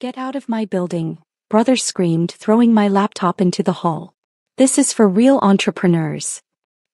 Get out of my building, brother screamed, throwing my laptop into the hall. This is for real entrepreneurs.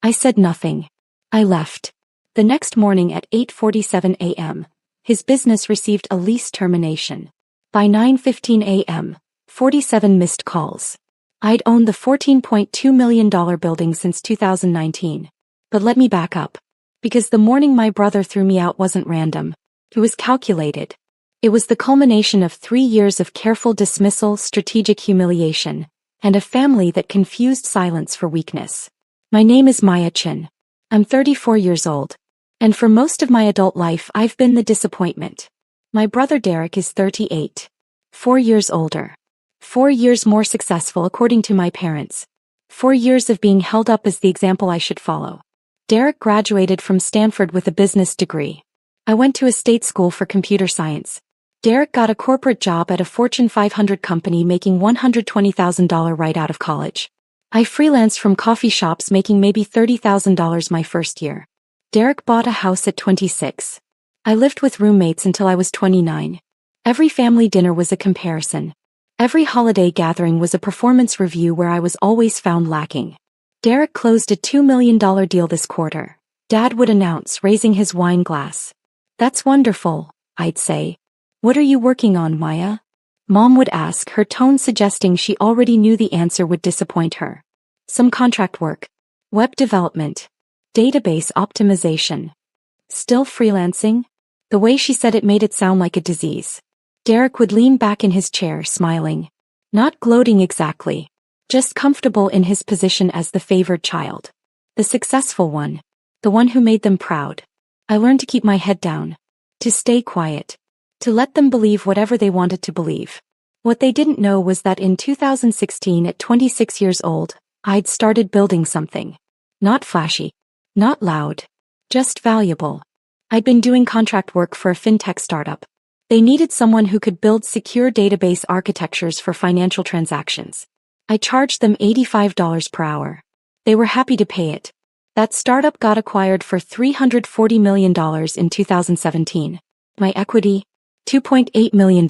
I said nothing. I left. The next morning at 8:47 a.m., his business received a lease termination. By 9:15 a.m., 47 missed calls. I'd owned the $14.2 million building since 2019. But let me back up. Because the morning my brother threw me out wasn't random. It was calculated. It was the culmination of 3 years of careful dismissal, strategic humiliation, and a family that confused silence for weakness. My name is Maya Chin. I'm 34 years old. And for most of my adult life I've been the disappointment. My brother Derek is 38. 4 years older. 4 years more successful according to my parents. 4 years of being held up as the example I should follow. Derek graduated from Stanford with a business degree. I went to a state school for computer science. Derek got a corporate job at a Fortune 500 company making $120,000 right out of college. I freelanced from coffee shops making maybe $30,000 my first year. Derek bought a house at 26. I lived with roommates until I was 29. Every family dinner was a comparison. Every holiday gathering was a performance review where I was always found lacking. Derek closed a $2 million deal this quarter. Dad would announce, raising his wine glass. That's wonderful, I'd say. What are you working on, Maya? Mom would ask, her tone suggesting she already knew the answer would disappoint her. Some contract work. Web development. Database optimization. Still freelancing? The way she said it made it sound like a disease. Derek would lean back in his chair, smiling. Not gloating exactly. Just comfortable in his position as the favored child. The successful one. The one who made them proud. I learned to keep my head down. To stay quiet. To let them believe whatever they wanted to believe. What they didn't know was that in 2016 at 26 years old, I'd started building something. Not flashy. Not loud. Just valuable. I'd been doing contract work for a fintech startup. They needed someone who could build secure database architectures for financial transactions. I charged them $85 per hour. They were happy to pay it. That startup got acquired for $340 million in 2017. My equity? $2.8 million.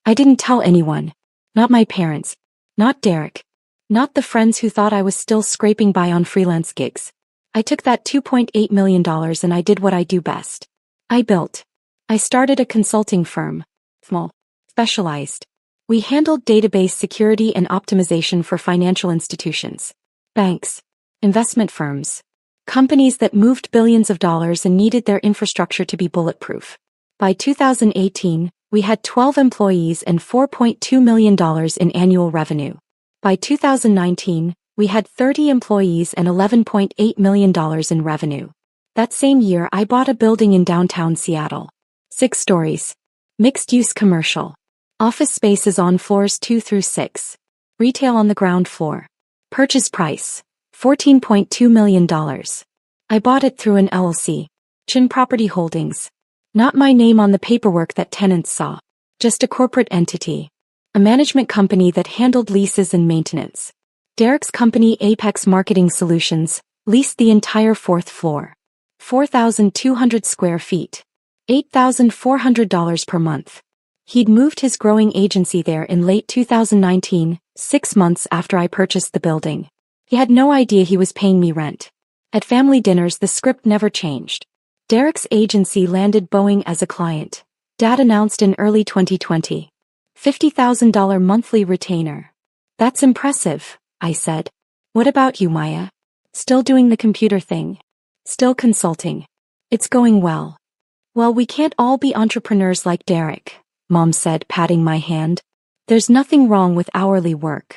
I didn't tell anyone. Not my parents. Not Derek. Not the friends who thought I was still scraping by on freelance gigs. I took that $2.8 million and I did what I do best. I built. I started a consulting firm. Small. Specialized. We handled database security and optimization for financial institutions. Banks. Investment firms. Companies that moved billions of dollars and needed their infrastructure to be bulletproof. By 2018, we had 12 employees and $4.2 million in annual revenue. By 2019, we had 30 employees and $11.8 million in revenue. That same year I bought a building in downtown Seattle. 6 stories. Mixed-use commercial. Office spaces on floors 2 through 6. Retail on the ground floor. Purchase price. $14.2 million. I bought it through an LLC. Chin Property Holdings. Not my name on the paperwork that tenants saw. Just a corporate entity. A management company that handled leases and maintenance. Derek's company Apex Marketing Solutions leased the entire 4th floor. 4,200 square feet. $8,400 per month. He'd moved his growing agency there in late 2019, 6 months after I purchased the building. He had no idea he was paying me rent. At family dinners the script never changed. Derek's agency landed Boeing as a client. Dad announced in early 2020. $50,000 monthly retainer. That's impressive, I said. What about you, Maya? Still doing the computer thing? Still consulting? It's going well. Well, we can't all be entrepreneurs like Derek, Mom said, patting my hand. There's nothing wrong with hourly work.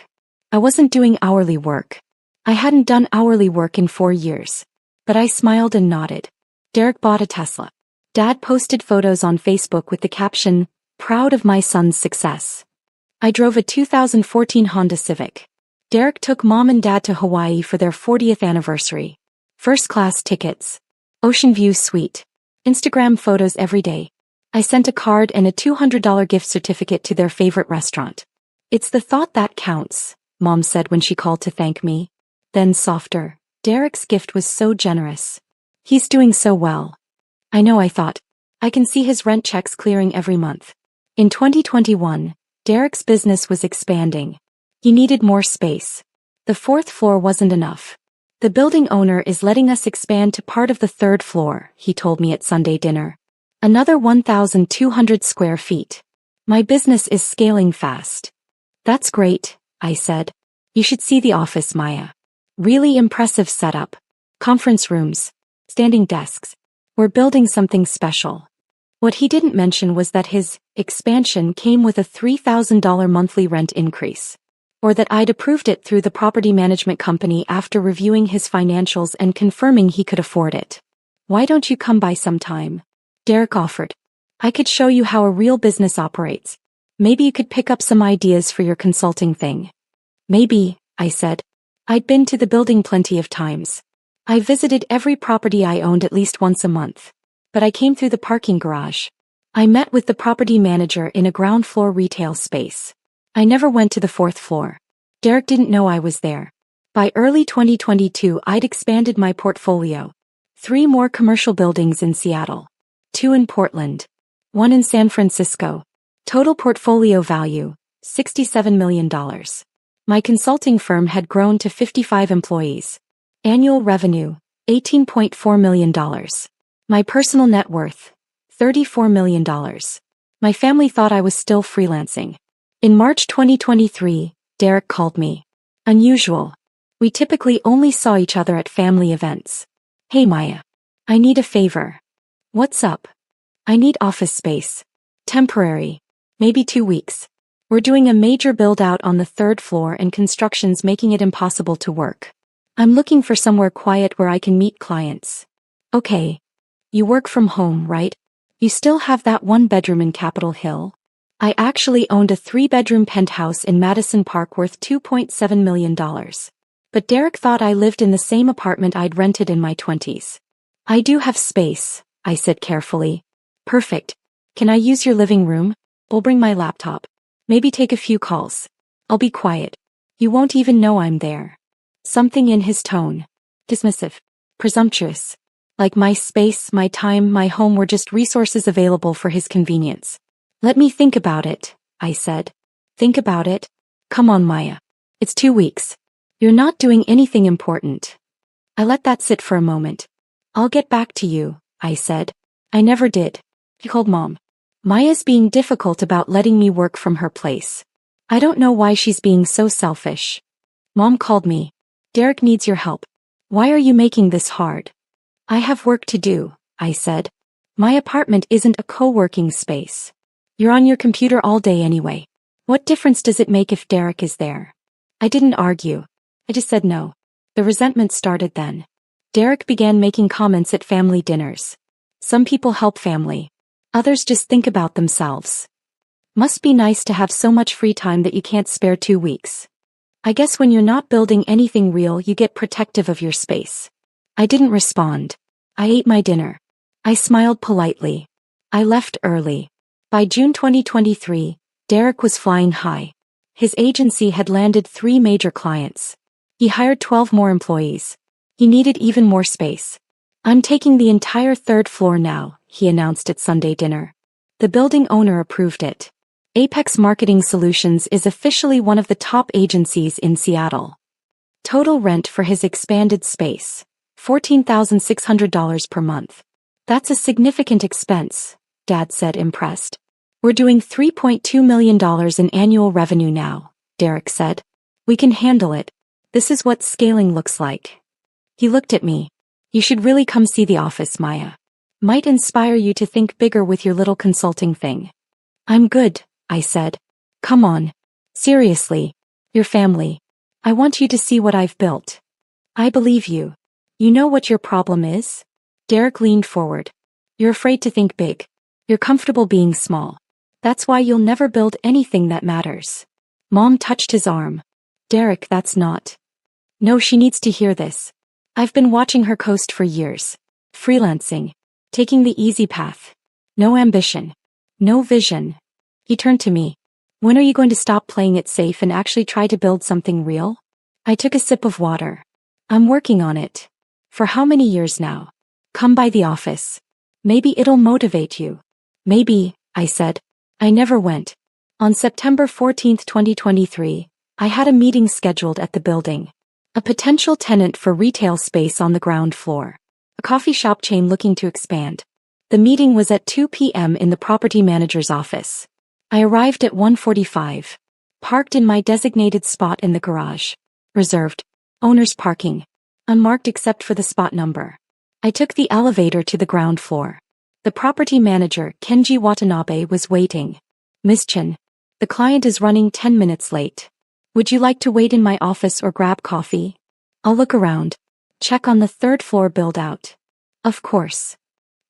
I wasn't doing hourly work. I hadn't done hourly work in 4 years. But I smiled and nodded. Derek bought a Tesla. Dad posted photos on Facebook with the caption, "Proud of my son's success." I drove a 2014 Honda Civic. Derek took Mom and Dad to Hawaii for their 40th anniversary. First-class tickets. Ocean view suite. Instagram photos every day. I sent a card and a $200 gift certificate to their favorite restaurant. It's the thought that counts, Mom said when she called to thank me. Then softer. Derek's gift was so generous. He's doing so well. I know, I thought. I can see his rent checks clearing every month. In 2021, Derek's business was expanding. He needed more space. The fourth floor wasn't enough. The building owner is letting us expand to part of the third floor, he told me at Sunday dinner. Another 1,200 square feet. My business is scaling fast. That's great, I said. You should see the office, Maya. Really impressive setup. Conference rooms. Standing desks. We're building something special. What he didn't mention was that his expansion came with a $3,000 monthly rent increase. Or that I'd approved it through the property management company after reviewing his financials and confirming he could afford it. Why don't you come by sometime? Derek offered. I could show you how a real business operates. Maybe you could pick up some ideas for your consulting thing. Maybe, I said. I'd been to the building plenty of times. I visited every property I owned at least once a month. But I came through the parking garage. I met with the property manager in a ground floor retail space. I never went to the fourth floor. Derek didn't know I was there. By early 2022, I'd expanded my portfolio. 3 more commercial buildings in Seattle. 2 in Portland. 1 in San Francisco. Total portfolio value, $67 million. My consulting firm had grown to 55 employees. Annual revenue, $18.4 million. My personal net worth, $34 million. My family thought I was still freelancing. In March 2023, Derek called me. Unusual. We typically only saw each other at family events. Hey Maya. I need a favor. What's up? I need office space. Temporary. Maybe 2 weeks. We're doing a major build-out on the 3rd floor and construction's making it impossible to work. I'm looking for somewhere quiet where I can meet clients. Okay. You work from home, right? You still have that 1 bedroom in Capitol Hill? I actually owned a 3-bedroom penthouse in Madison Park worth $2.7 million. But Derek thought I lived in the same apartment I'd rented in my 20s. I do have space, I said carefully. Perfect. Can I use your living room? I'll bring my laptop. Maybe take a few calls. I'll be quiet. You won't even know I'm there. Something in his tone. Dismissive. Presumptuous. Like my space, my time, my home were just resources available for his convenience. Let me think about it, I said. Think about it? Come on, Maya. It's 2 weeks. You're not doing anything important. I let that sit for a moment. I'll get back to you, I said. I never did. He called Mom. Maya's being difficult about letting me work from her place. I don't know why she's being so selfish. Mom called me. Derek needs your help. Why are you making this hard? I have work to do, I said. My apartment isn't a co-working space. You're on your computer all day anyway. What difference does it make if Derek is there? I didn't argue. I just said no. The resentment started then. Derek began making comments at family dinners. Some people help family. Others just think about themselves. Must be nice to have so much free time that you can't spare 2 weeks. I guess when you're not building anything real, you get protective of your space. I didn't respond. I ate my dinner. I smiled politely. I left early. By June 2023, Derek was flying high. His agency had landed 3 major clients. He hired 12 more employees. He needed even more space. I'm taking the entire 3rd floor now, he announced at Sunday dinner. The building owner approved it. Apex Marketing Solutions is officially one of the top agencies in Seattle. Total rent for his expanded space, $14,600 per month. That's a significant expense, Dad said, impressed. We're doing $3.2 million in annual revenue now, Derek said. We can handle it. This is what scaling looks like. He looked at me. You should really come see the office, Maya. Might inspire you to think bigger with your little consulting thing. I'm good, I said. Come on. Seriously. Your family. I want you to see what I've built. I believe you. You know what your problem is? Derek leaned forward. You're afraid to think big. You're comfortable being small. That's why you'll never build anything that matters. Mom touched his arm. Derek, that's not. No, she needs to hear this. I've been watching her coast for years. Freelancing. Taking the easy path. No ambition. No vision. He turned to me. When are you going to stop playing it safe and actually try to build something real? I took a sip of water. I'm working on it. For how many years now? Come by the office. Maybe it'll motivate you. Maybe, I said. I never went. On September 14, 2023, I had a meeting scheduled at the building. A potential tenant for retail space on the ground floor. A coffee shop chain looking to expand. The meeting was at 2 p.m. in the property manager's office. I arrived at 1:45. Parked in my designated spot in the garage. Reserved. Owner's parking. Unmarked except for the spot number. I took the elevator to the ground floor. The property manager, Kenji Watanabe, was waiting. Ms. Chen. The client is running 10 minutes late. Would you like to wait in my office or grab coffee? I'll look around. Check on the third floor build-out. Of course.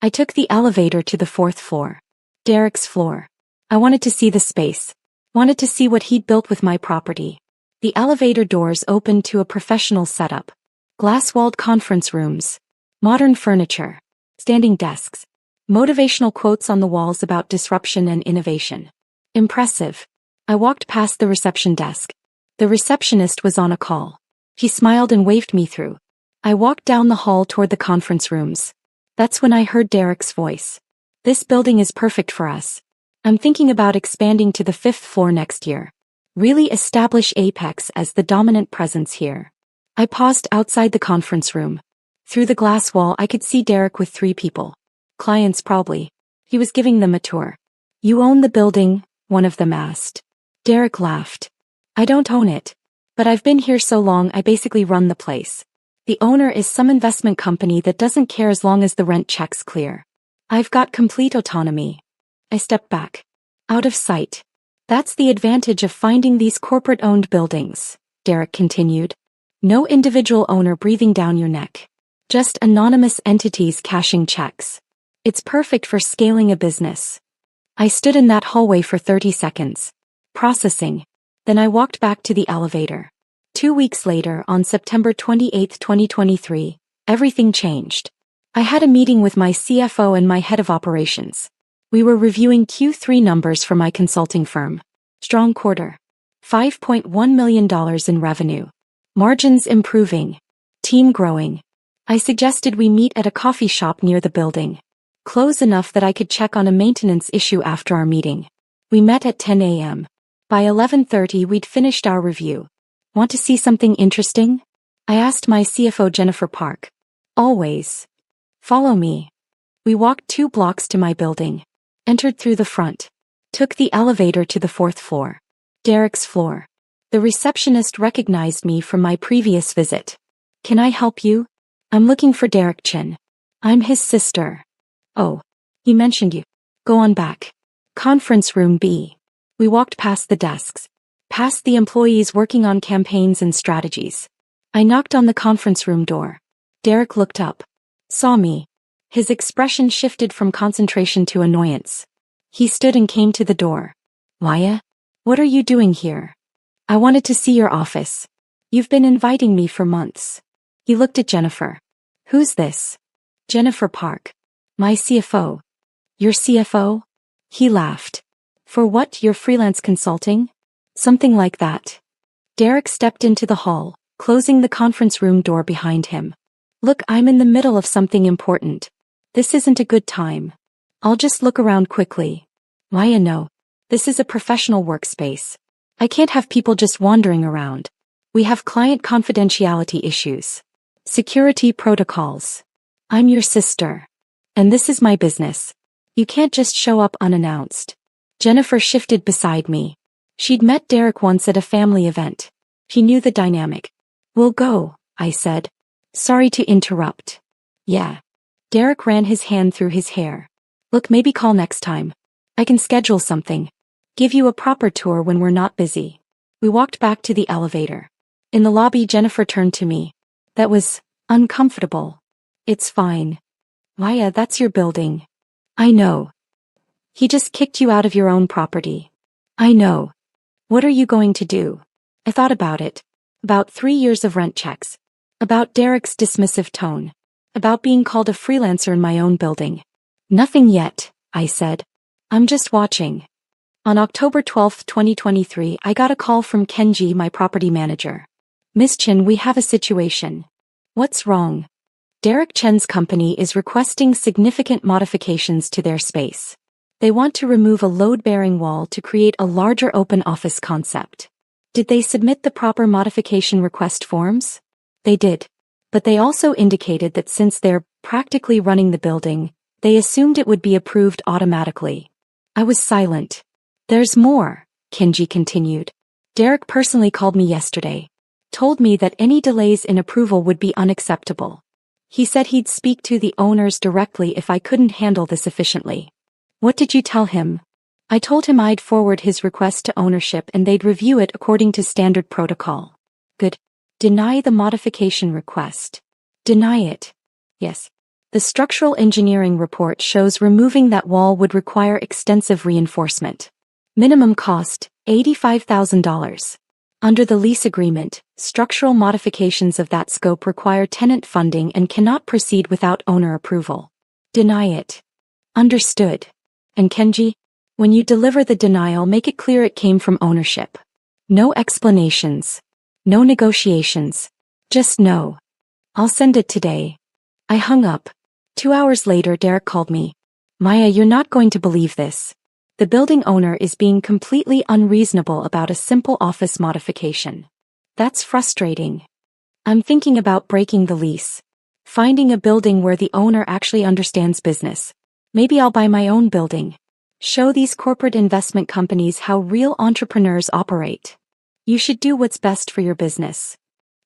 I took the elevator to the fourth floor. Derek's floor. I wanted to see the space. Wanted to see what he'd built with my property. The elevator doors opened to a professional setup. Glass-walled conference rooms. Modern furniture. Standing desks. Motivational quotes on the walls about disruption and innovation. Impressive. I walked past the reception desk. The receptionist was on a call. He smiled and waved me through. I walked down the hall toward the conference rooms. That's when I heard Derek's voice. This building is perfect for us. I'm thinking about expanding to the 5th floor next year. Really establish Apex as the dominant presence here. I paused outside the conference room. Through the glass wall I could see Derek with 3 people. Clients probably. He was giving them a tour. You own the building, one of them asked. Derek laughed. I don't own it. But I've been here so long I basically run the place. The owner is some investment company that doesn't care as long as the rent checks clear. I've got complete autonomy. I stepped back. Out of sight. That's the advantage of finding these corporate-owned buildings, Derek continued. No individual owner breathing down your neck. Just anonymous entities cashing checks. It's perfect for scaling a business. I stood in that hallway for 30 seconds. Processing. Then I walked back to the elevator. 2 weeks later, on September 28, 2023, everything changed. I had a meeting with my CFO and my head of operations. We were reviewing Q3 numbers for my consulting firm. Strong quarter. $5.1 million in revenue. Margins improving. Team growing. I suggested we meet at a coffee shop near the building. Close enough that I could check on a maintenance issue after our meeting. We met at 10 a.m. By 11:30 we'd finished our review. Want to see something interesting? I asked my CFO Jennifer Park. Always. Follow me. We walked 2 blocks to my building. Entered through the front. Took the elevator to the 4th floor. Derek's floor. The receptionist recognized me from my previous visit. Can I help you? I'm looking for Derek Chen. I'm his sister. Oh. He mentioned you. Go on back. Conference room B. We walked past the desks. Past the employees working on campaigns and strategies. I knocked on the conference room door. Derek looked up. Saw me. His expression shifted from concentration to annoyance. He stood and came to the door. Maya? What are you doing here? I wanted to see your office. You've been inviting me for months. He looked at Jennifer. Who's this? Jennifer Park. My CFO. Your CFO? He laughed. For what, your freelance consulting? Something like that. Derek stepped into the hall, closing the conference room door behind him. Look, I'm in the middle of something important. This isn't a good time. I'll just look around quickly. Maya, no. This is a professional workspace. I can't have people just wandering around. We have client confidentiality issues. Security protocols. I'm your sister. And this is my business. You can't just show up unannounced. Jennifer shifted beside me. She'd met Derek once at a family event. She knew the dynamic. We'll go, I said. Sorry to interrupt. Yeah. Derek ran his hand through his hair. Look, maybe call next time. I can schedule something. Give you a proper tour when we're not busy. We walked back to the elevator. In the lobby, Jennifer turned to me. That was uncomfortable. It's fine. Maya, that's your building. I know. He just kicked you out of your own property. I know. What are you going to do? I thought about it. About 3 years of rent checks. About Derek's dismissive tone. About being called a freelancer in my own building. Nothing yet, I said. I'm just watching. On October 12, 2023, I got a call from Kenji, my property manager. Miss Chen, we have a situation. What's wrong? Derek Chen's company is requesting significant modifications to their space. They want to remove a load-bearing wall to create a larger open office concept. Did they submit the proper modification request forms? They did. But they also indicated that since they're practically running the building, they assumed it would be approved automatically. I was silent. There's more, Kenji continued. Derek personally called me yesterday. Told me that any delays in approval would be unacceptable. He said he'd speak to the owners directly if I couldn't handle this efficiently. What did you tell him? I told him I'd forward his request to ownership and they'd review it according to standard protocol. Good. Deny the modification request. Deny it. Yes. The structural engineering report shows removing that wall would require extensive reinforcement. Minimum cost, $85,000. Under the lease agreement, structural modifications of that scope require tenant funding and cannot proceed without owner approval. Deny it. Understood. And Kenji, when you deliver the denial, make it clear it came from ownership. No explanations. No negotiations. Just no. I'll send it today. I hung up. 2 hours later, Derek called me. Maya, you're not going to believe this. The building owner is being completely unreasonable about a simple office modification. That's frustrating. I'm thinking about breaking the lease. Finding a building where the owner actually understands business. Maybe I'll buy my own building. Show these corporate investment companies how real entrepreneurs operate. You should do what's best for your business.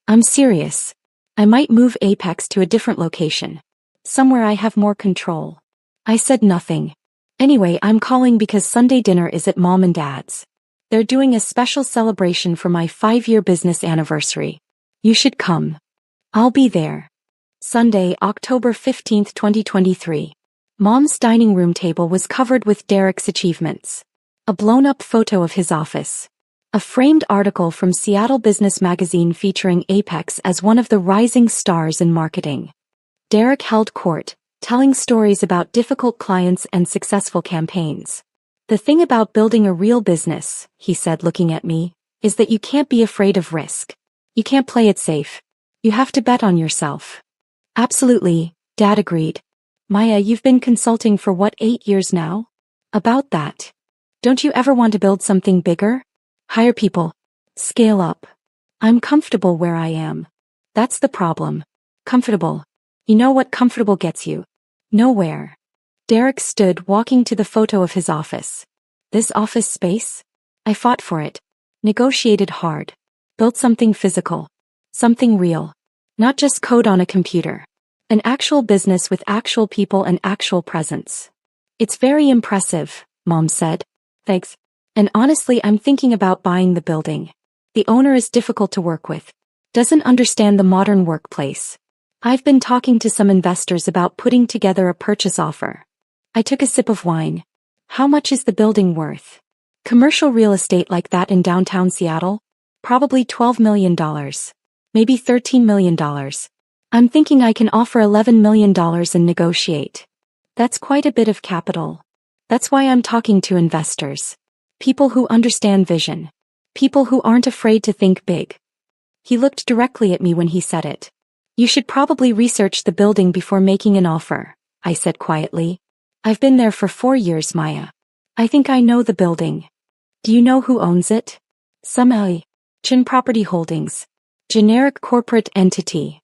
I'm serious. I might move Apex to a different location. Somewhere I have more control. I said nothing. Anyway, I'm calling because Sunday dinner is at Mom and Dad's. They're doing a special celebration for my 5-year business anniversary. You should come. I'll be there. Sunday, October 15, 2023. Mom's dining room table was covered with Derek's achievements. A blown-up photo of his office. A framed article from Seattle Business Magazine featuring Apex as one of the rising stars in marketing. Derek held court, telling stories about difficult clients and successful campaigns. The thing about building a real business, he said looking at me, is that you can't be afraid of risk. You can't play it safe. You have to bet on yourself. Absolutely, Dad agreed. Maya, you've been consulting for what, 8 years now? About that. Don't you ever want to build something bigger? Hire people. Scale up. I'm comfortable where I am. That's the problem. Comfortable. You know what comfortable gets you? Nowhere. Derek stood walking to the photo of his office. This office space? I fought for it. Negotiated hard. Built something physical. Something real. Not just code on a computer. An actual business with actual people and actual presence. It's very impressive, Mom said. Thanks. And honestly, I'm thinking about buying the building. The owner is difficult to work with. Doesn't understand the modern workplace. I've been talking to some investors about putting together a purchase offer. I took a sip of wine. How much is the building worth? Commercial real estate like that in downtown Seattle? Probably $12 million. Maybe $13 million. I'm thinking I can offer $11 million and negotiate. That's quite a bit of capital. That's why I'm talking to investors. People who understand vision. People who aren't afraid to think big. He looked directly at me when he said it. You should probably research the building before making an offer, I said quietly. I've been there for 4 years, Maya. I think I know the building. Do you know who owns it? Some Chin Property Holdings. Generic corporate entity.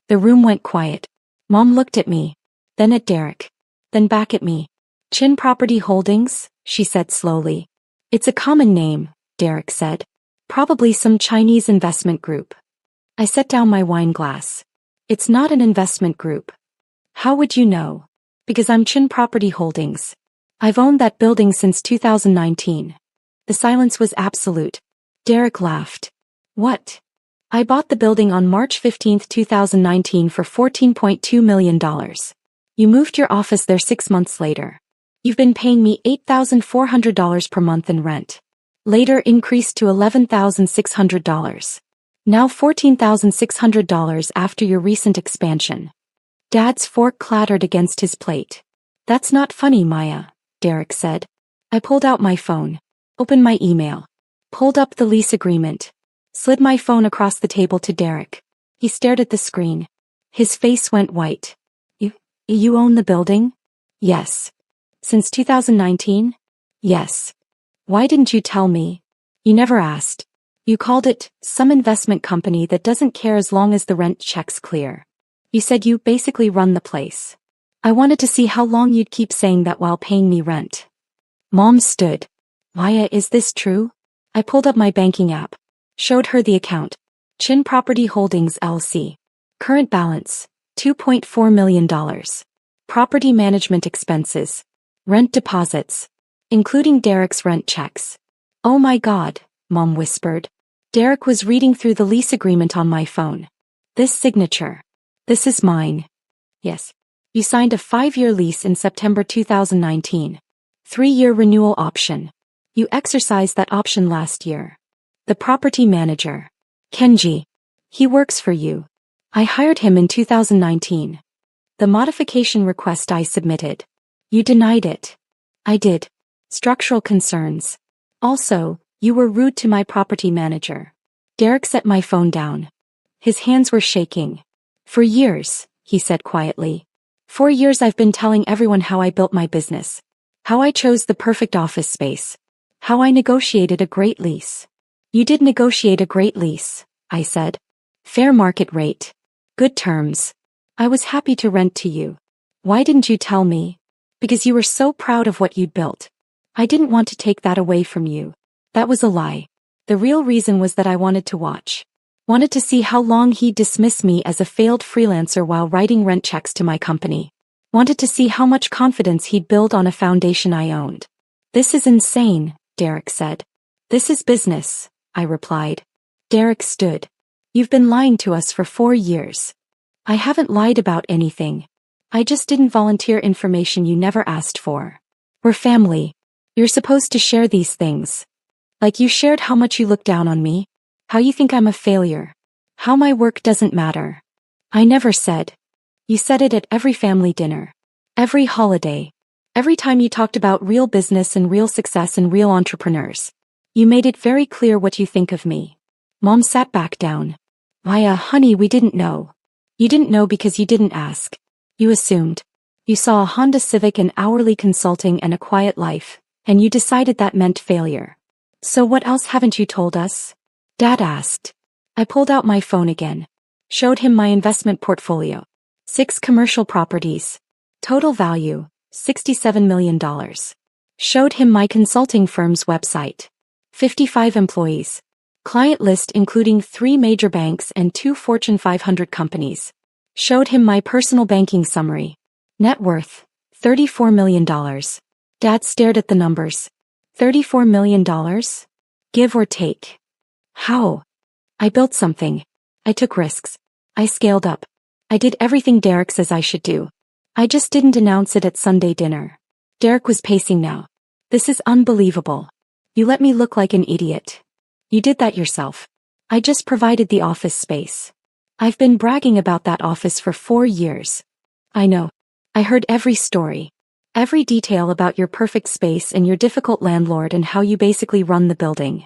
The room went quiet. Mom looked at me. Then at Derek. Then back at me. Chin Property Holdings, she said slowly. It's a common name, Derek said. Probably some Chinese investment group. I set down my wine glass. It's not an investment group. How would you know? Because I'm Chin Property Holdings. I've owned that building since 2019. The silence was absolute. Derek laughed. What? I bought the building on March 15, 2019 for $14.2 million. You moved your office there 6 months later. You've been paying me $8,400 per month in rent. Later increased to $11,600. Now $14,600 after your recent expansion. Dad's fork clattered against his plate. That's not funny, Maya, Derek said. I pulled out my phone. Opened my email. Pulled up the lease agreement. Slid my phone across the table to Derek. He stared at the screen. His face went white. You own the building? Yes. Since 2019? Yes. Why didn't you tell me? You never asked. You called it some investment company that doesn't care as long as the rent check's clear. You said you basically run the place. I wanted to see how long you'd keep saying that while paying me rent. Mom stood. Maya, is this true? I pulled up my banking app. Showed her the account. Chin Property Holdings LC. Current balance, $2.4 million. Property management expenses. Rent deposits. Including Derek's rent checks. Oh my God, Mom whispered. Derek was reading through the lease agreement on my phone. This signature. This is mine. Yes. You signed a 5-year lease in September 2019. 3-year renewal option. You exercised that option last year. The property manager. Kenji. He works for you. I hired him in 2019. The modification request I submitted. You denied it. I did. Structural concerns. Also, you were rude to my property manager. Derek set my phone down. His hands were shaking. For years, he said quietly. 4 years I've been telling everyone how I built my business. How I chose the perfect office space. How I negotiated a great lease. You did negotiate a great lease, I said. Fair market rate. Good terms. I was happy to rent to you. Why didn't you tell me? Because you were so proud of what you'd built. I didn't want to take that away from you. That was a lie. The real reason was that I wanted to watch. Wanted to see how long he'd dismiss me as a failed freelancer while writing rent checks to my company. Wanted to see how much confidence he'd build on a foundation I owned. This is insane, Derek said. This is business, I replied. Derek stood. You've been lying to us for 4 years. I haven't lied about anything. I just didn't volunteer information you never asked for. We're family. You're supposed to share these things. Like you shared how much you look down on me. How you think I'm a failure. How my work doesn't matter. I never said. You said it at every family dinner. Every holiday. Every time you talked about real business and real success and real entrepreneurs. You made it very clear what you think of me. Mom sat back down. Maya, honey, we didn't know. You didn't know because you didn't ask. You assumed. You saw a Honda Civic and hourly consulting and a quiet life, and you decided that meant failure. So what else haven't you told us? Dad asked. I pulled out my phone again. Showed him my investment portfolio. 6 commercial properties. Total value, $67 million. Showed him my consulting firm's website. 55 employees. Client list including 3 major banks and 2 Fortune 500 companies. Showed him my personal banking summary. Net worth, $34 million. Dad stared at the numbers. $34 million? Give or take. How? I built something. I took risks. I scaled up. I did everything Derek says I should do. I just didn't announce it at Sunday dinner. Derek was pacing now. This is unbelievable. You let me look like an idiot. You did that yourself. I just provided the office space. I've been bragging about that office for 4 years. I know. I heard every story. Every detail about your perfect space and your difficult landlord and how you basically run the building.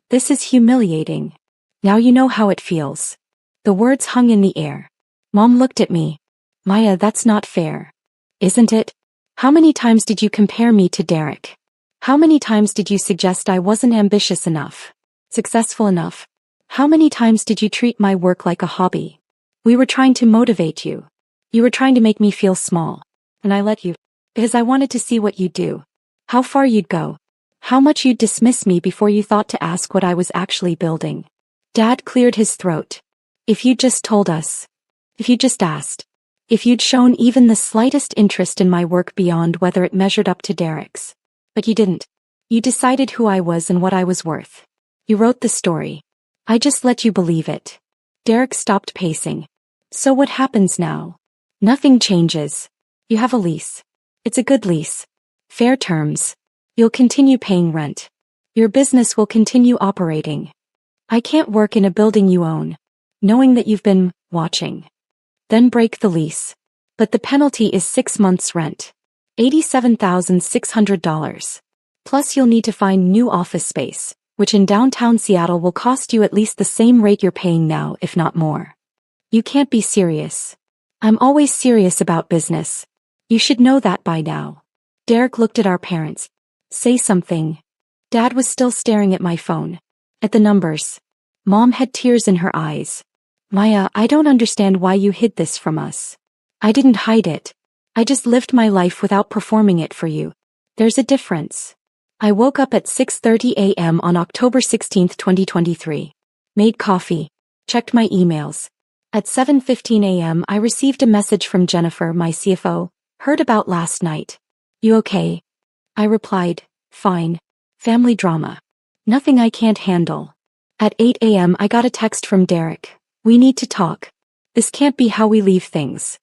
This is humiliating. Now you know how it feels. The words hung in the air. Mom looked at me. Maya, that's not fair. Isn't it? How many times did you compare me to Derek? How many times did you suggest I wasn't ambitious enough? Successful enough? How many times did you treat my work like a hobby? We were trying to motivate you. You were trying to make me feel small. And I let you. Because I wanted to see what you'd do. How far you'd go. How much you'd dismiss me before you thought to ask what I was actually building. Dad cleared his throat. If you'd just told us. If you'd just asked. If you'd shown even the slightest interest in my work beyond whether it measured up to Derek's. But you didn't. You decided who I was and what I was worth. You wrote the story. I just let you believe it. Derek stopped pacing. So what happens now? Nothing changes. You have a lease. It's a good lease. Fair terms. You'll continue paying rent. Your business will continue operating. I can't work in a building you own, knowing that you've been watching. Then break the lease. But the penalty is 6 months' rent. $87,600. Plus you'll need to find new office space, which in downtown Seattle will cost you at least the same rate you're paying now, if not more. You can't be serious. I'm always serious about business. You should know that by now. Derek looked at our parents. Say something. Dad was still staring at my phone. At the numbers. Mom had tears in her eyes. Maya, I don't understand why you hid this from us. I didn't hide it. I just lived my life without performing it for you. There's a difference. I woke up at 6:30 a.m. on October 16, 2023. Made coffee. Checked my emails. At 7:15 a.m. I received a message from Jennifer, my CFO. Heard about last night. You okay? I replied, fine. Family drama. Nothing I can't handle. At 8 a.m. I got a text from Derek. We need to talk. This can't be how we leave things.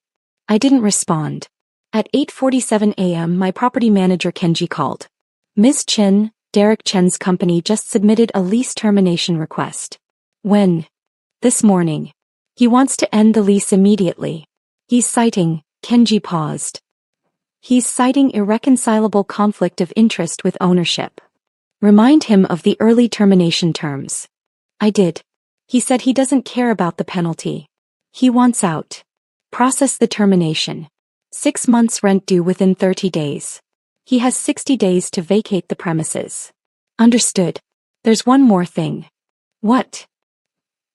I didn't respond. At 8:47 a.m. my property manager Kenji called. Ms. Chen, Derek Chen's company just submitted a lease termination request. When? This morning. He wants to end the lease immediately. He's citing, Kenji paused. He's citing irreconcilable conflict of interest with ownership. Remind him of the early termination terms. I did. He said he doesn't care about the penalty. He wants out. Process the termination. 6 months rent due within 30 days. He has 60 days to vacate the premises. Understood. There's one more thing. What?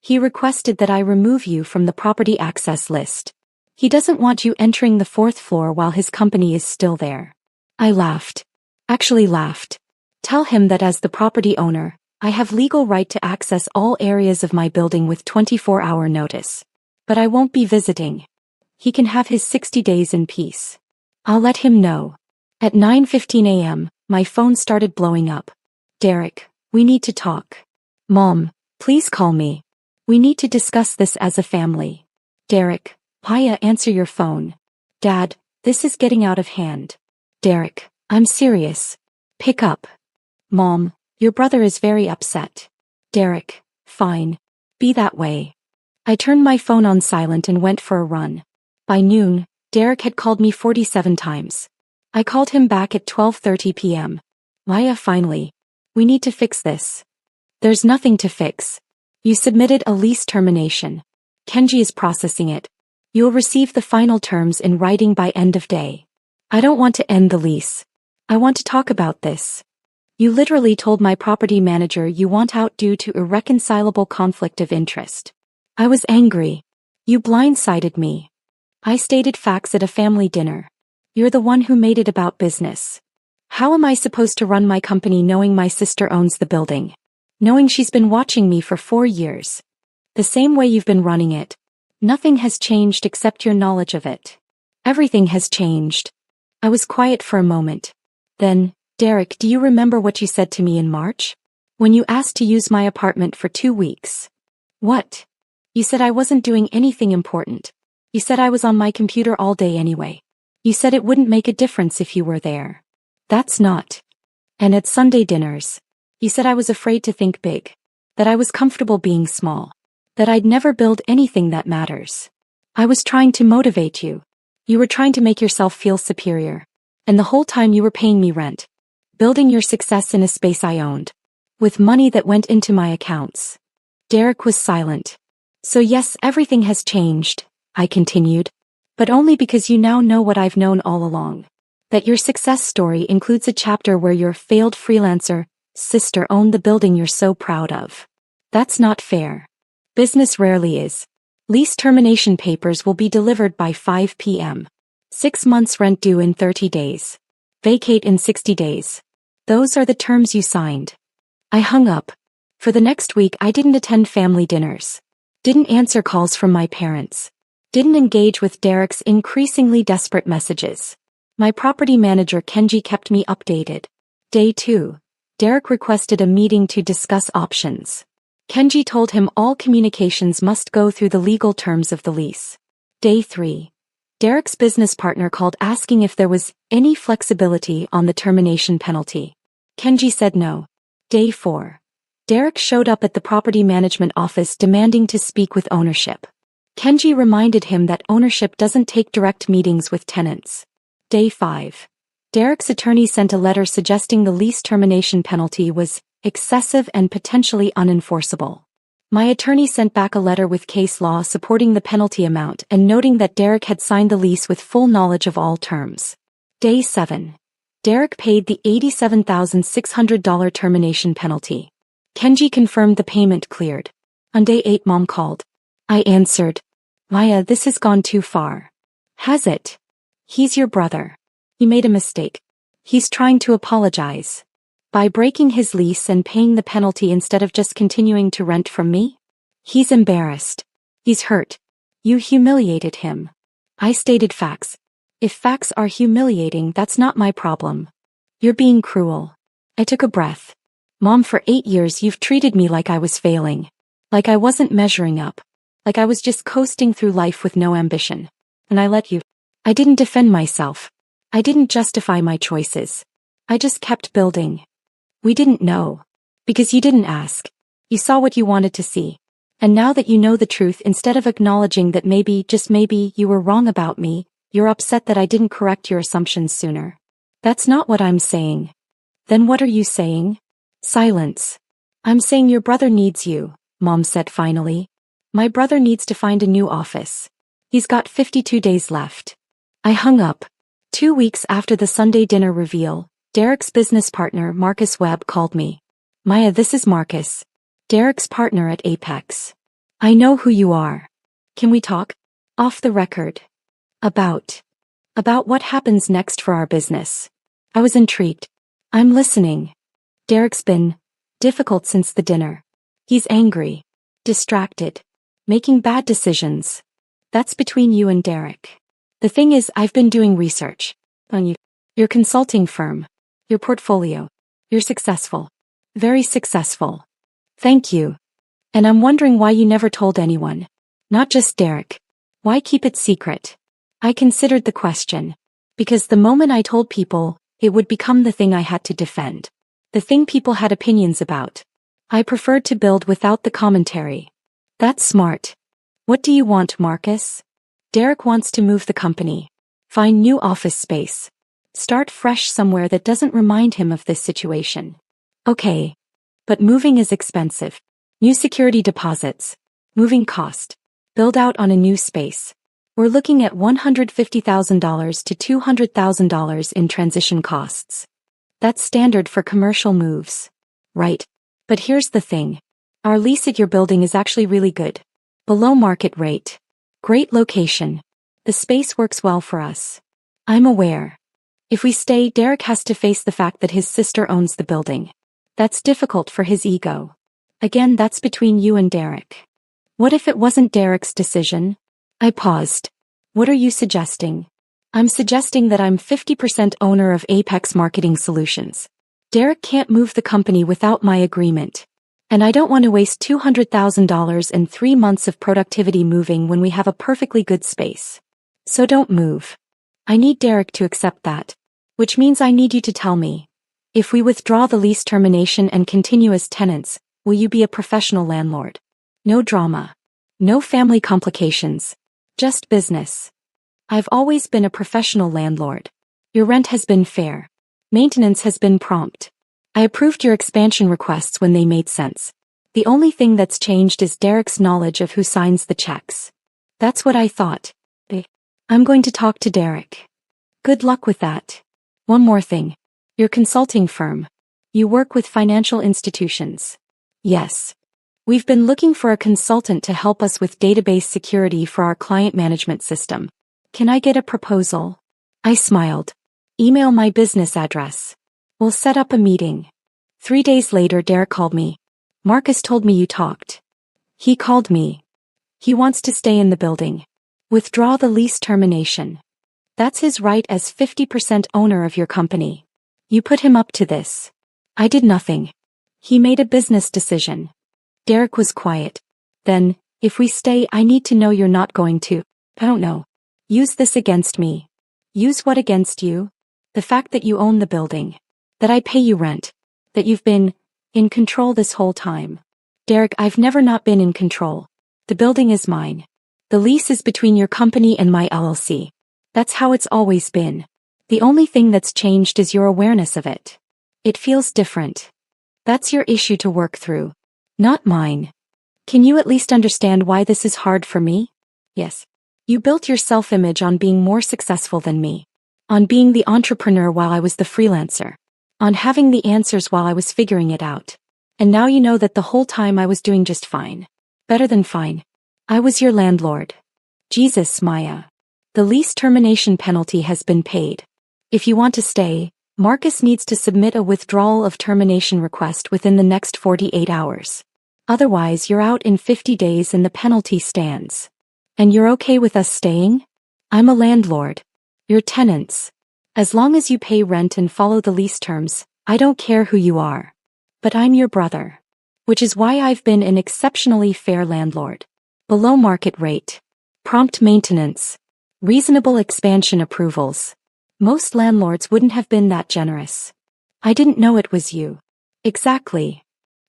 He requested that I remove you from the property access list. He doesn't want you entering the 4th floor while his company is still there. I laughed. Actually laughed. Tell him that as the property owner, I have legal right to access all areas of my building with 24-hour notice. But I won't be visiting. He can have his 60 days in peace. I'll let him know. At 9:15 a.m., my phone started blowing up. Derek, we need to talk. Mom, please call me. We need to discuss this as a family. Derek, Paya, answer your phone. Dad, this is getting out of hand. Derek, I'm serious. Pick up. Mom, your brother is very upset. Derek, fine. Be that way. I turned my phone on silent and went for a run. By noon, Derek had called me 47 times. I called him back at 12:30 p.m. Maya, finally. We need to fix this. There's nothing to fix. You submitted a lease termination. Kenji is processing it. You'll receive the final terms in writing by end of day. I don't want to end the lease. I want to talk about this. You literally told my property manager you want out due to irreconcilable conflict of interest. I was angry. You blindsided me. I stated facts at a family dinner. You're the one who made it about business. How am I supposed to run my company knowing my sister owns the building? Knowing she's been watching me for 4 years. The same way you've been running it. Nothing has changed except your knowledge of it. Everything has changed. I was quiet for a moment. Then, Derek, do you remember what you said to me in March? When you asked to use my apartment for 2 weeks. What? You said I wasn't doing anything important. You said I was on my computer all day anyway. You said it wouldn't make a difference if you were there. That's not. And at Sunday dinners. You said I was afraid to think big. That I was comfortable being small. That I'd never build anything that matters. I was trying to motivate you. You were trying to make yourself feel superior. And the whole time you were paying me rent. Building your success in a space I owned. With money that went into my accounts. Derek was silent. So yes, everything has changed, I continued. But only because you now know what I've known all along. That your success story includes a chapter where your failed freelancer sister owned the building you're so proud of. That's not fair. Business rarely is. Lease termination papers will be delivered by 5 p.m. 6 months rent due in 30 days. Vacate in 60 days. Those are the terms you signed. I hung up. For the next week I didn't attend family dinners. Didn't answer calls from my parents. Didn't engage with Derek's increasingly desperate messages. My property manager Kenji kept me updated. Day 2. Derek requested a meeting to discuss options. Kenji told him all communications must go through the legal terms of the lease. Day 3. Derek's business partner called asking if there was any flexibility on the termination penalty. Kenji said no. Day 4. Derek showed up at the property management office demanding to speak with ownership. Kenji reminded him that ownership doesn't take direct meetings with tenants. Day 5. Derek's attorney sent a letter suggesting the lease termination penalty was excessive and potentially unenforceable. My attorney sent back a letter with case law supporting the penalty amount and noting that Derek had signed the lease with full knowledge of all terms. Day 7. Derek paid the $87,600 termination penalty. Kenji confirmed the payment cleared. On day 8, Mom called. I answered. Maya, this has gone too far. Has it? He's your brother. He made a mistake. He's trying to apologize. By breaking his lease and paying the penalty instead of just continuing to rent from me? He's embarrassed. He's hurt. You humiliated him. I stated facts. If facts are humiliating, that's not my problem. You're being cruel. I took a breath. Mom, for 8 years you've treated me like I was failing. Like I wasn't measuring up. Like I was just coasting through life with no ambition. And I let you. I didn't defend myself. I didn't justify my choices. I just kept building. We didn't know. Because you didn't ask. You saw what you wanted to see. And now that you know the truth, instead of acknowledging that maybe, just maybe, you were wrong about me, you're upset that I didn't correct your assumptions sooner. That's not what I'm saying. Then what are you saying? Silence. I'm saying your brother needs you, Mom said finally. My brother needs to find a new office. He's got 52 days left. I hung up. 2 weeks after the Sunday dinner reveal, Derek's business partner Marcus Webb called me. Maya, this is Marcus. Derek's partner at Apex. I know who you are. Can we talk? Off the record. About what happens next for our business. I was intrigued. I'm listening. Derek's been difficult since the dinner. He's angry, distracted, making bad decisions. That's between you and Derek. The thing is, I've been doing research on you. Your consulting firm. Your portfolio. You're successful. Very successful. Thank you. And I'm wondering why you never told anyone. Not just Derek. Why keep it secret? I considered the question. Because the moment I told people, it would become the thing I had to defend. The thing people had opinions about. I preferred to build without the commentary. That's smart. What do you want, Marcus? Derek wants to move the company. Find new office space. Start fresh somewhere that doesn't remind him of this situation. Okay. But moving is expensive. New security deposits. Moving cost. Build out on a new space. We're looking at $150,000 to $200,000 in transition costs. That's standard for commercial moves. Right. But here's the thing. Our lease at your building is actually really good. Below market rate. Great location. The space works well for us. I'm aware. If we stay, Derek has to face the fact that his sister owns the building. That's difficult for his ego. Again, that's between you and Derek. What if it wasn't Derek's decision? I paused. What are you suggesting? I'm suggesting that I'm 50% owner of Apex Marketing Solutions. Derek can't move the company without my agreement. And I don't want to waste $200,000 and 3 months of productivity moving when we have a perfectly good space. So don't move. I need Derek to accept that. Which means I need you to tell me. If we withdraw the lease termination and continue as tenants, will you be a professional landlord? No drama. No family complications. Just business. I've always been a professional landlord. Your rent has been fair. Maintenance has been prompt. I approved your expansion requests when they made sense. The only thing that's changed is Derek's knowledge of who signs the checks. That's what I thought. I'm going to talk to Derek. Good luck with that. One more thing. Your consulting firm. You work with financial institutions. Yes. We've been looking for a consultant to help us with database security for our client management system. Can I get a proposal? I smiled. Email my business address. We'll set up a meeting. 3 days later, Derek called me. Marcus told me you talked. He called me. He wants to stay in the building. Withdraw the lease termination. That's his right as 50% owner of your company. You put him up to this. I did nothing. He made a business decision. Derek was quiet. Then, if we stay, I need to know you're not going to, I don't know, use this against me. Use what against you? The fact that you own the building. That I pay you rent. That you've been in control this whole time. Derek, I've never not been in control. The building is mine. The lease is between your company and my LLC. That's how it's always been. The only thing that's changed is your awareness of it. It feels different. That's your issue to work through. Not mine. Can you at least understand why this is hard for me? Yes. You built your self-image on being more successful than me. On being the entrepreneur while I was the freelancer. On having the answers while I was figuring it out. And now you know that the whole time I was doing just fine. Better than fine. I was your landlord. Jesus, Maya. The lease termination penalty has been paid. If you want to stay, Marcus needs to submit a withdrawal of termination request within the next 48 hours. Otherwise, you're out in 50 days and the penalty stands. And you're okay with us staying? I'm a landlord. You're tenants. As long as you pay rent and follow the lease terms, I don't care who you are. But I'm your brother. Which is why I've been an exceptionally fair landlord. Below market rate. Prompt maintenance. Reasonable expansion approvals. Most landlords wouldn't have been that generous. I didn't know it was you. Exactly.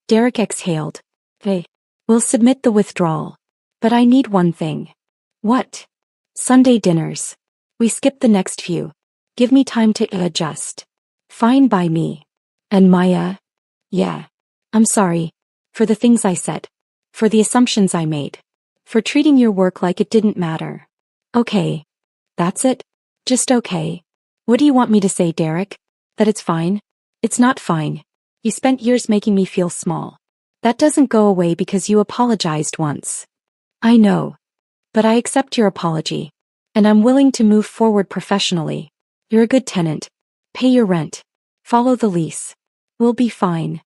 Derek exhaled. Hey. We'll submit the withdrawal. But I need one thing. What? Sunday dinners. We skipped the next few. Give me time to adjust. Fine by me. And Maya? Yeah. I'm sorry. For the things I said. For the assumptions I made. For treating your work like it didn't matter. Okay. That's it? Just okay. What do you want me to say, Derek? That it's fine? It's not fine. You spent years making me feel small. That doesn't go away because you apologized once. I know. But I accept your apology. And I'm willing to move forward professionally. You're a good tenant. Pay your rent. Follow the lease. We'll be fine.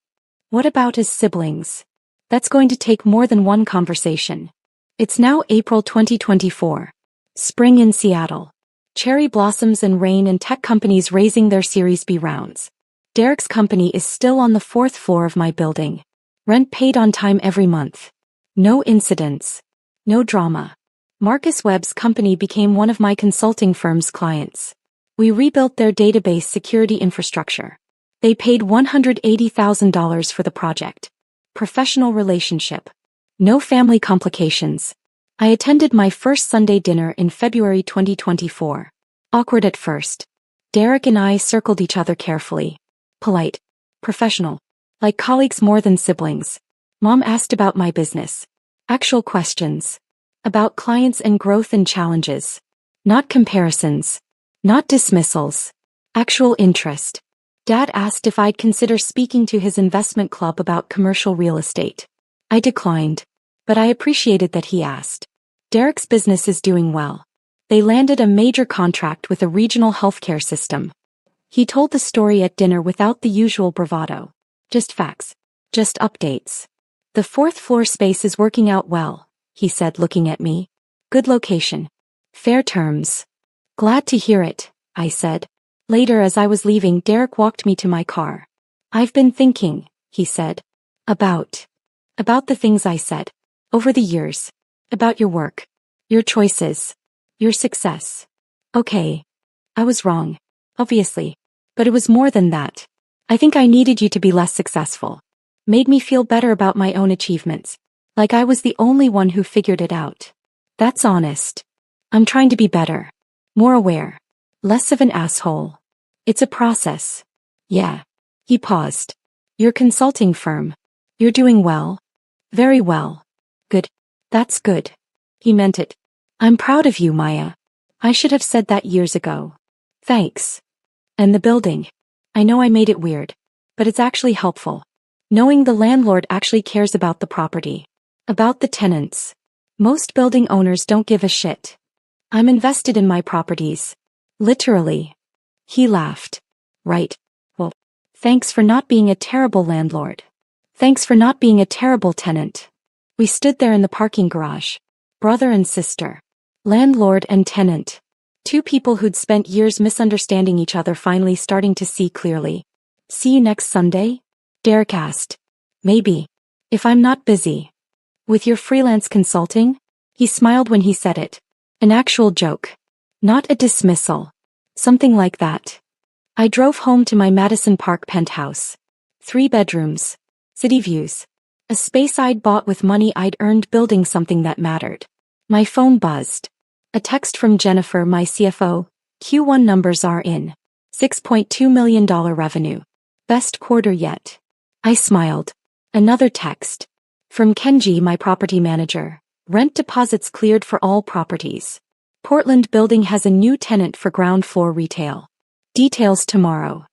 What about his siblings? That's going to take more than one conversation. It's now April 2024. Spring in Seattle. Cherry blossoms and rain and tech companies raising their Series B rounds. Derek's company is still on the 4th floor of my building. Rent paid on time every month. No incidents. No drama. Marcus Webb's company became one of my consulting firm's clients. We rebuilt their database security infrastructure. They paid $180,000 for the project. Professional relationship. No family complications. I attended my first Sunday dinner in February 2024. Awkward at first. Derek and I circled each other carefully. Polite. Professional. Like colleagues more than siblings. Mom asked about my business. Actual questions. About clients and growth and challenges. Not comparisons. Not dismissals. Actual interest. Dad asked if I'd consider speaking to his investment club about commercial real estate. I declined. But I appreciated that he asked. Derek's business is doing well. They landed a major contract with a regional healthcare system. He told the story at dinner without the usual bravado. Just facts. Just updates. The 4th floor space is working out well, he said, looking at me. Good location. Fair terms. Glad to hear it, I said. Later, as I was leaving, Derek walked me to my car. I've been thinking, he said. About the things I said. Over the years. About your work. Your choices. Your success. Okay. I was wrong. Obviously. But it was more than that. I think I needed you to be less successful. Made me feel better about my own achievements. Like I was the only one who figured it out. That's honest. I'm trying to be better. More aware. Less of an asshole. It's a process. Yeah. He paused. Your consulting firm. You're doing well. Very well. Good. That's good. He meant it. I'm proud of you, Maya. I should have said that years ago. Thanks. And the building. I know I made it weird. But it's actually helpful. Knowing the landlord actually cares about the property. About the tenants. Most building owners don't give a shit. I'm invested in my properties. Literally. He laughed. Right. Well, thanks for not being a terrible landlord. Thanks for not being a terrible tenant. We stood there in the parking garage. Brother and sister. Landlord and tenant. Two people who'd spent years misunderstanding each other finally starting to see clearly. See you next Sunday? Derek asked. Maybe. If I'm not busy. With your freelance consulting? He smiled when he said it. An actual joke. Not a dismissal. Something like that. I drove home to my Madison Park penthouse. 3 bedrooms. City views. A space I'd bought with money I'd earned building something that mattered. My phone buzzed. A text from Jennifer, my CFO. Q1 numbers are in. $6.2 million revenue. Best quarter yet. I smiled. Another text. From Kenji, my property manager. Rent deposits cleared for all properties. Portland building has a new tenant for ground floor retail. Details tomorrow.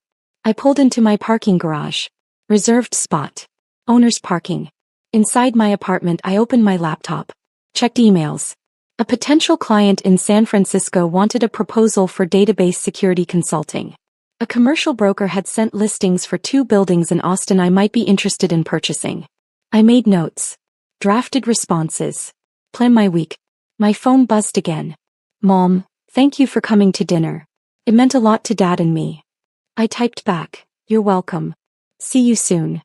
I pulled into my parking garage. Reserved spot. Owner's parking. Inside my apartment, I opened my laptop. Checked emails. A potential client in San Francisco wanted a proposal for database security consulting. A commercial broker had sent listings for 2 buildings in Austin I might be interested in purchasing. I made notes. Drafted responses. Planned my week. My phone buzzed again. Mom, thank you for coming to dinner. It meant a lot to Dad and me. I typed back, you're welcome. See you soon.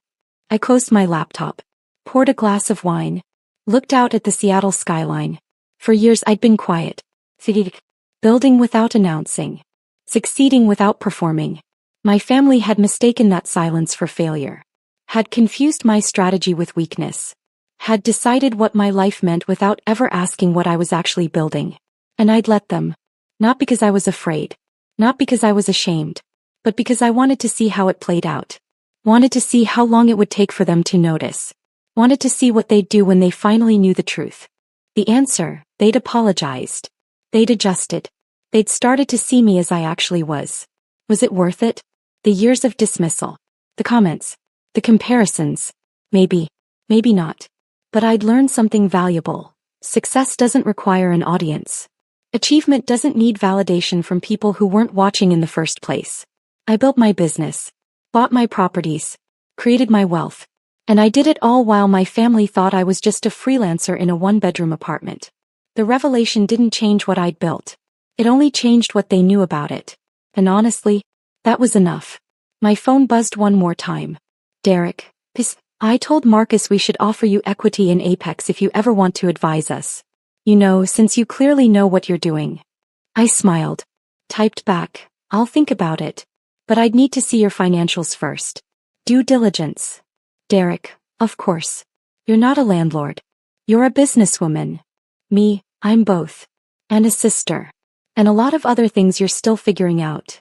I closed my laptop. Poured a glass of wine. Looked out at the Seattle skyline. For years I'd been quiet. Building without announcing. Succeeding without performing. My family had mistaken that silence for failure. Had confused my strategy with weakness. Had decided what my life meant without ever asking what I was actually building. And I'd let them. Not because I was afraid. Not because I was ashamed. But because I wanted to see how it played out. Wanted to see how long it would take for them to notice. Wanted to see what they'd do when they finally knew the truth. The answer, they'd apologized. They'd adjusted. They'd started to see me as I actually was. Was it worth it? The years of dismissal. The comments. The comparisons. Maybe. Maybe not. But I'd learned something valuable. Success doesn't require an audience. Achievement doesn't need validation from people who weren't watching in the first place. I built my business. Bought my properties. Created my wealth. And I did it all while my family thought I was just a freelancer in a 1-bedroom apartment. The revelation didn't change what I'd built. It only changed what they knew about it. And honestly, that was enough. My phone buzzed one more time. Derek, I told Marcus we should offer you equity in Apex if you ever want to advise us. You know, since you clearly know what you're doing. I smiled. Typed back, I'll think about it. But I'd need to see your financials first. Due diligence. Derek, of course. You're not a landlord. You're a businesswoman. Me, I'm both. And a sister. And a lot of other things you're still figuring out.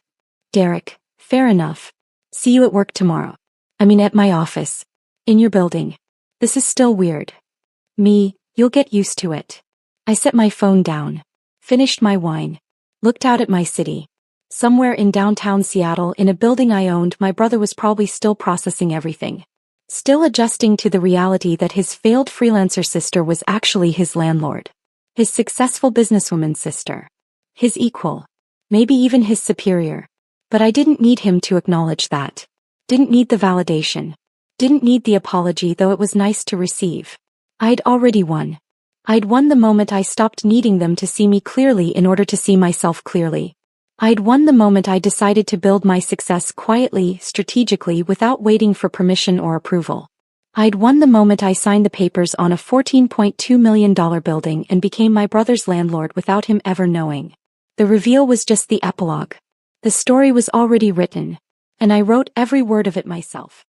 Derek, fair enough. See you at work tomorrow. I mean at my office. In your building. This is still weird. Me, you'll get used to it. I set my phone down. Finished my wine. Looked out at my city. Somewhere in downtown Seattle in a building I owned, my brother was probably still processing everything. Still adjusting to the reality that his failed freelancer sister was actually his landlord. His successful businesswoman sister. His equal. Maybe even his superior. But I didn't need him to acknowledge that. Didn't need the validation. Didn't need the apology, though it was nice to receive. I'd already won. I'd won the moment I stopped needing them to see me clearly in order to see myself clearly. I'd won the moment I decided to build my success quietly, strategically, without waiting for permission or approval. I'd won the moment I signed the papers on a $14.2 million building and became my brother's landlord without him ever knowing. The reveal was just the epilogue. The story was already written. And I wrote every word of it myself.